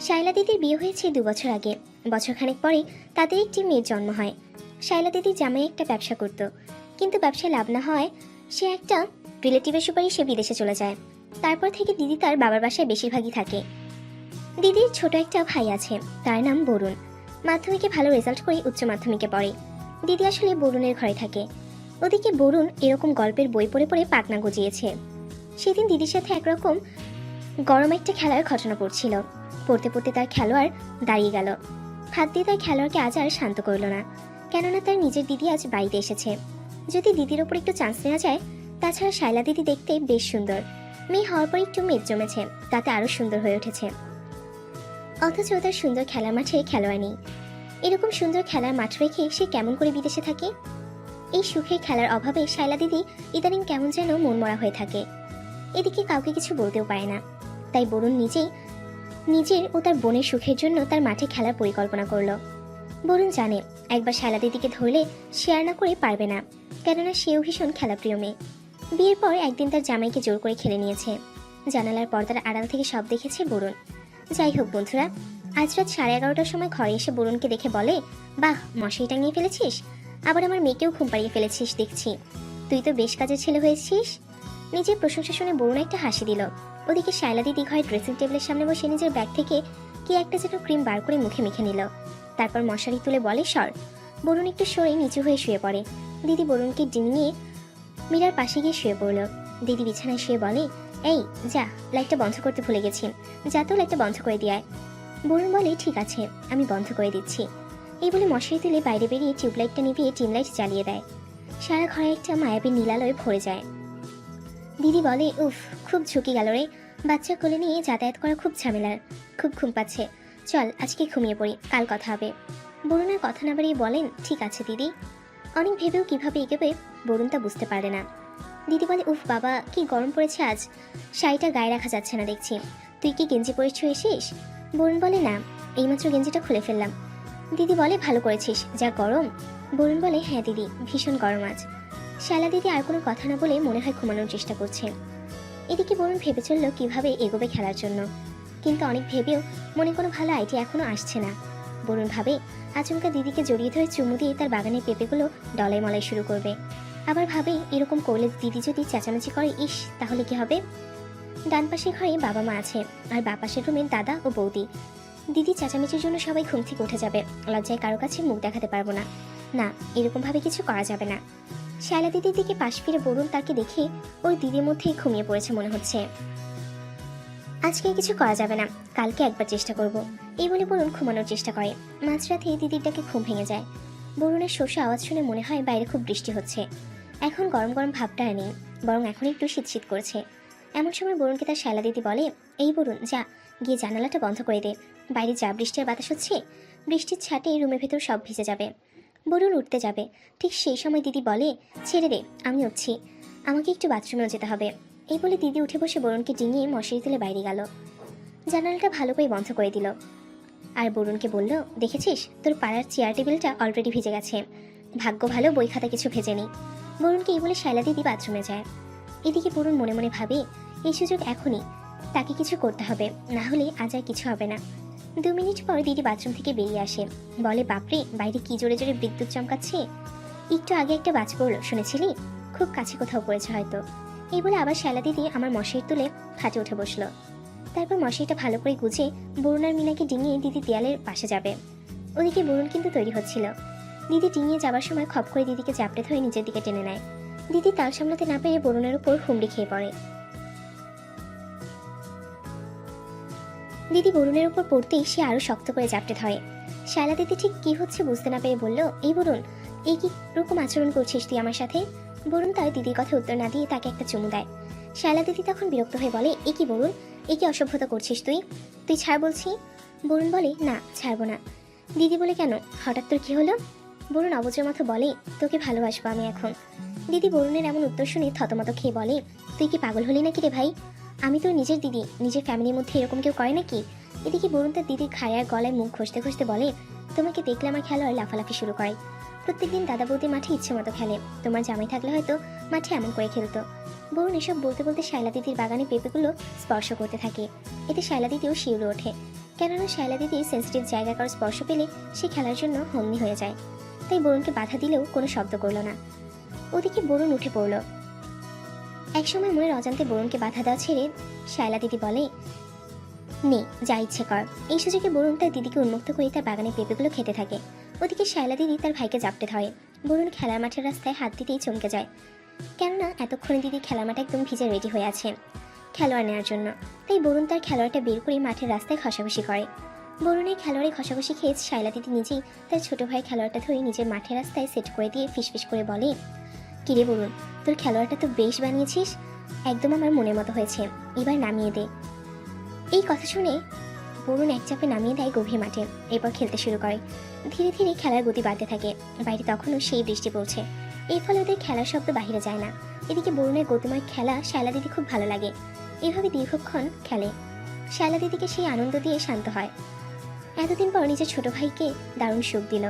শায়লা দিদির বিয়ে হয়েছে 2 বছর আগে। বছরখানেক পরে তাদের একটি মেয়ের জন্ম হয়। শায়লা দিদির জামাই একটা ব্যবসা করত, কিন্তু ব্যবসায় লাভ না হয় সে একটা রিলেটিভের সুপারিশে বিদেশে চলে যায়। তারপর থেকে দিদি তার বাবার বাসায় বেশিরভাগই থাকে। দিদির ছোট একটা ভাই আছে, তার নাম বরুণ। মাধ্যমিকে ভালো রেজাল্ট করে উচ্চ মাধ্যমিকে পড়ে। দিদি আসলে বরুণের ঘরে থাকে। ওদিকে বরুণ এরকম গল্পের বই পড়ে পড়ে পাকনা গজিয়েছে। সেদিন দিদির সাথে একরকম গরম একটা খেলার ঘটনা পড়ছিল। পড়তে পড়তে তার খেলোয়াড় দাঁড়িয়ে গেল। হাত দিয়ে তার খেলোয়াড়কে আজ আর শান্ত করল না, কেননা তার নিজের দিদি আজ বাড়িতে এসেছে। যদি দিদির ওপর একটু চান্স নেওয়া যায়। তাছাড়া শায়লা দিদি দেখতে বেশ সুন্দর, মেয়ে হওয়ার পর একটু মেদ জমেছে, তাতে আরও সুন্দর হয়ে উঠেছে। অথচ তার সুন্দর খেলার মাঠে খেলোয়াড় নেই। এরকম সুন্দর খেলার মাঠ রেখে সে কেমন করে বিদেশে থাকে? এই সুখের খেলার অভাবে শায়লা দিদি ইদানিং কেমন যেন মনমরা হয়ে থাকে। এদিকে কাউকে কিছু বলতেও পারে না। তাই বরুণ নিজের ও তার বোনের সুখের জন্য তার মাঠে খেলার পরিকল্পনা করলো। বরুণ জানে একবার শায়লা দিদিকে ধরলে শেয়ার না করে পারবে না, কেননা সেও ভীষণ খেলাপ্রিয় মেয়ে। বিয়ের পর একদিন তার জামাইকে জোর করে খেলে নিয়েছে। জানালার পর্দার আড়াল থেকে সব দেখেছে বরুণ। যাই হোক বন্ধুরা, আজ রাত 11:30টার সময় ঘরে এসে বরুণকে দেখে বলে, বাহ, মশারি টাঙিয়ে ফেলেছিস, আবার আমার মেয়েকেও ঘুম পাড়িয়ে ফেলেছিস দেখছি, তুই তো বেশ কাজের ছেলে হয়েছিস। নিজের প্রশংসা শুনে বরুণ একটা হাসি দিল। ওদিকে শায়লা দিদি ঘরে ড্রেসিং টেবিলের সামনে বসে নিজের ব্যাগ থেকে কি একটা যেন ক্রিম বার করে মুখে মেখে নিল। তারপর মশারি তুলে বলে, সর। বরুণ একটু সরে নিচু হয়ে শুয়ে পড়ে। দিদি বরুণকে ডিঙিয়ে মীরার পাশে গিয়ে শুয়ে পড়ল। দিদি বিছানায় শুয়ে বলে, এই যা, লাইটটা বন্ধ করতে ভুলে গেছি, যা তো লাইটটা বন্ধ করে দিয়ে আয়। বরুণ বলে, ঠিক আছে, আমি বন্ধ করে দিচ্ছি। এই বলে মশারি তুলে বাইরে বেরিয়ে টিউবলাইটটা নিভিয়ে টিম লাইট জ্বালিয়ে দেয়। সারা ঘরে একটা মায়াবী নীলালয়ে ভরে যায়। দিদি বলে, উফ, খুব ঝুঁকি গেল রে, বাচ্চা কোলে নিয়ে যাতায়াত করা খুব ঝামেলার, খুব ঘুম পাচ্ছে, চল আজকে ঘুমিয়ে পড়ি, কাল কথা হবে। বরুণ আর কথা না বাড়িয়ে বলেন, ঠিক আছে দিদি। অনেক ভেবেও কিভাবে এগোবে বরুণ তা বুঝতে পারে না। দিদি বলে, উফ বাবা, কি গরম পড়েছে আজ, শাড়িটা গায়ে রাখা যাচ্ছে না দেখছি, তুই কি গেঞ্জি পরে শুয়েছিস? বরুণ বলে, না, এইমাত্র গেঞ্জিটা খুলে ফেললাম। দিদি বলে, ভালো করেছিস, যা গরম। বরুণ বলে, হ্যাঁ দিদি, ভীষণ গরম আজ। শায়লা দিদি আর কোনো কথা না বলে মনে হয় ঘুমানোর চেষ্টা করছে। এদিকে বরুণ ভেবে চলল কিভাবে এগোবে খেলার জন্য, কিন্তু অনেক ভেবেও মনে কোনো ভালো আইডিয়া এখনো আসছে না। বরুণ ভাবে আচমকা দিদিকে জড়িয়ে ধরে চুমু দিয়ে তার বাগানের পেঁপেগুলো ডলাই মলাই শুরু করবে। আবার ভাবে এরকম করলে দিদি যদি চেঁচামেচি করে, ইস, তাহলে কি হবে? ডান পাশের ঘরে বাবা মা আছে, আর বাঁ পাশের রুমে দাদা ও বৌদি। দিদি চেঁচামেচির জন্য সবাই ঘুম থেকে উঠে যাবে, লজ্জায় কারো কাছে মুখ দেখাতে পারবো না। না, এরকম ভাবে কিছু করা যাবে না। শায়লা দিদির দিকে পাশ ফিরে বরুণ তাকে দেখে ওর দিদির মধ্যেই ঘুমিয়ে পড়েছে মনে হচ্ছে। আজকে কিছু করা যাবে না, কালকে একবার চেষ্টা করব, এই বলে বরুণ ঘুমানোর চেষ্টা করে। মাঝরাতে দিদির ডাকে ঘুম ভেঙে যায়। বরুণের শোষা আওয়াজ শুনে মনে হয় বাইরে খুব বৃষ্টি হচ্ছে। এখন গরম গরম ভাবটা আর নেই, বরং এখন একটু শীত শীত করছে। এমন সময় বরুণকে তার শায়লা দিদি বলে, এই বরুণ, যা গিয়ে জানালাটা বন্ধ করে দে, বাইরে যা বৃষ্টির বাতাস হচ্ছে, বৃষ্টির ছাটে রুমের ভেতর সব ভিজে যাবে। বরুণ উঠতে যাবে, ঠিক সেই সময় দিদি বলে, ছেড়ে দে, আমি উঠছি, আমাকে একটু বাথরুমেও যেতে হবে। এই বলে দিদি উঠে বসে বরুণকে ডিঙিয়ে মশারি তুলে বাইরে গেল। জানালাটা ভালো করে বন্ধ করে দিল, আর বরুণকে বলল, দেখেছিস, তোর পাড়ার চেয়ার টেবিলটা অলরেডি ভিজে গেছে, ভাগ্য ভালো বই খাতা কিছু ভেজেনি। বরুণকে এই বলে শায়লা দিদি বাথরুমে যায়। এদিকে বরুণ মনে মনে ভাবে, এই সুযোগ এখনই, তাকে কিছু করতে হবে, না হলে আজ আর কিছু হবে না। 2 মিনিট পর দিদি বাথরুম থেকে বেরিয়ে আসে, বলে, বাপরে, বাইরে কি জোরে জোরে বিদ্যুৎ চমকাচ্ছে, একটু আগে একটা বাজ পড়লো, শুনেছিলি? খুব কাছে কোথাও পড়েছে হয়তো। এই বলে আবার শায়লা দিদি আমার মশারি তুলে খাটে উঠে বসলো। তারপর মশারিটা ভালো করে গুজে বরুণ আর মিনাকে ডিঙিয়ে দিদি দেয়ালের পাশে যাবে। ওদিকে বরুণ কিন্তু তৈরি হচ্ছিল। দিদি ডিঙিয়ে যাবার সময় খপ করে দিদিকে চাপড়ে ধরে নিজের দিকে টেনে নেয়। দিদি তাল সামলাতে না পেরে বরুণের উপর হুমড়ি খেয়ে পড়ে। দিদি বরুণের উপর পড়তেই সে আরো শক্ত করে চাপটে ধরে। শায়লা দিদি ঠিক কি হচ্ছে বুঝতে না পেরে বলল, এই বরুণ, এই কি রকম আচরণ করছিস তুই আমার সাথে? বরুণ তার দিদির কথা উত্তর না দিয়ে তাকে একটা চুমু দেয়। শায়লা দিদি তখন বিরক্ত হয়ে বলে, এ কি বরুণ, এ কি অসভ্যতা করছিস তুই, তুই ছাড় বলছি। বরুণ বলে, না, ছাড়বো না। দিদি বলে, কেন, হঠাৎ তোর কি হলো? বরুণ অবজের মতো বলে, তোকে ভালোবাসবো আমি এখন। দিদি বরুণের এমন উত্তর শুনে থতমত খেয়ে বলে, তুই কি পাগল হলি নাকি রে ভাই? আমি তোর নিজের দিদি, নিজের ফ্যামিলির মধ্যে এরকম কেউ করে নাকি? এদিকে বরুণ তার দিদির ঘাড়ে আর গলায় মুখ ঘষতে ঘষতে বলে, তোমাকে দেখলে আমার খেলোয়াড় লাফালাফি শুরু করে, প্রত্যেকদিন দাদা বৌদি মাঠে ইচ্ছে মতো খেলে, তোমার জামাই থাকলে হয়তো মাঠে এমন করে খেলতো। বরুণ এসব বলতে বলতে শায়লা দিদির বাগানে পেঁপেগুলো স্পর্শ করতে থাকে। এতে শায়লা দিদিও শিউরে ওঠে। কেননা শায়লা দিদির সেন্সিটিভ জায়গা কারো স্পর্শ পেলে সে খেলার জন্য হন্যি হয়ে যায়। তাই বরুণকে বাধা দিলেও কোনো শব্দ করল না। ওদিকে বরুণ উঠে পড়ল। একসময় মনের অজান্তে বরুণকে বাধা দেওয়া ছেড়ে শায়লা দিদি বলে, নে যা ইচ্ছে কর। এই সুযোগে বরুণ তার দিদিকে উন্মুক্ত করে তার বাগানের পেঁপেগুলো খেতে থাকে। ওদিকে শায়লা দিদি তার ভাইকে জাপটে ধরে। বরুণ খেলার মাঠের রাস্তায় হাত দিতেই চমকে যায়, কেননা এতক্ষণে দিদি খেলার মাঠে একদম ভিজে রেডি হয়ে আছে খেলোয়াড় নেওয়ার জন্য। তাই বরুণ তার খেলোয়াড়টা বের করে মাঠের রাস্তায় ঘষাঘষি করে। বরুণের খেলোয়াড়ে ঘষাঘষি খেয়ে শায়লা দিদি নিজেই তার ছোট ভাই খেলোয়াড়টা ধরে নিজের মাঠের রাস্তায় সেট করে দিয়ে ফিসফিস করে বলে, কিরে বরুণ, তোর খেলোয়াড়টা তো বেশ বানিয়েছিস, একদম আমার মনের মতো হয়েছে, এবার নামিয়ে দে। এই কথা শুনে বরুণ এক চাপে নামিয়ে দেয় গভীর মাঠে। এরপর খেলতে শুরু করে। ধীরে ধীরে খেলার গতি বাড়তে থাকে। বাইরে তখনও সেই বৃষ্টি পড়ছে। এর ফলে ওদের খেলার শব্দ বাহিরে যায় না। এদিকে বরুণের গতিময় খেলা শায়লা দিদি খুব ভালো লাগে। এভাবে দীর্ঘক্ষণ খেলে। শায়লা দিদিকে সেই আনন্দ দিয়ে শান্ত হয়। এতদিন পর নিজের ছোট ভাইকে দারুণ সুখ দিল।